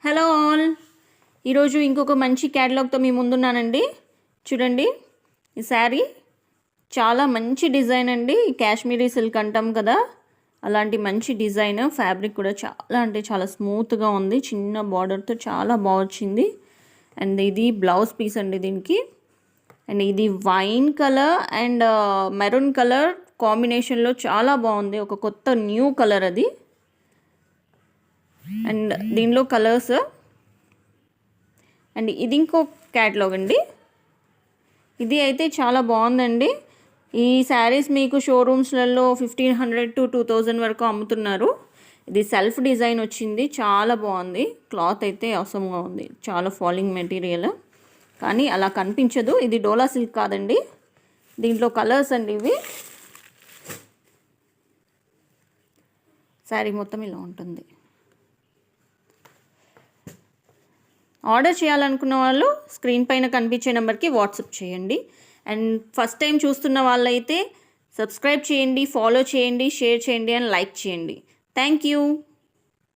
Hello all, ఈరోజు ఇంకొక మంచి క్యాటలాగ్తో మీ ముందున్నానండి. చూడండి, ఈ శారీ చాలా మంచి డిజైన్ అండి. కాశ్మీరీ సిల్క్ అంటాం కదా, అలాంటి మంచి డిజైన్. ఫ్యాబ్రిక్ కూడా చాలా అంటే చాలా స్మూత్గా ఉంది. చిన్న బార్డర్తో చాలా బాగా వచ్చింది. అండ్ ఇది బ్లౌజ్ పీస్ అండి దీనికి. అండ్ ఇది wine colour and maroon colour కాంబినేషన్లో చాలా బాగుంది. ఒక కొత్త న్యూ కలర్ అది. అండ్ దీనిలో కలర్స్. అండ్ ఇది ఇంకో క్యాటలాగ్ అండి. ఇది అయితే చాలా బాగుందండి. ఈ శారీస్ మీకు షోరూమ్స్లలో 1500 to 2000 వరకు అమ్ముతున్నారు. ఇది సెల్ఫ్ డిజైన్ వచ్చింది, చాలా బాగుంది. క్లాత్ అయితే అవసరంగా ఉంది, చాలా ఫాలింగ్ మెటీరియల్, కానీ అలా కనిపించదు. ఇది డోలా సిల్క్ కాదండి. దీంట్లో కలర్స్ అండి ఇవి. శారీ మొత్తం ఇలా ఉంటుంది. ఆర్డర్ చేయాలనుకున్న వాళ్ళు స్క్రీన్ పైన కనిపించే నెంబర్కి వాట్సాప్ చేయండి. అండ్ ఫస్ట్ టైం చూస్తున్న వాళ్ళైతే సబ్స్క్రైబ్ చేయండి, ఫాలో చేయండి, షేర్ చేయండి అండ్ లైక్ చేయండి. Thank you.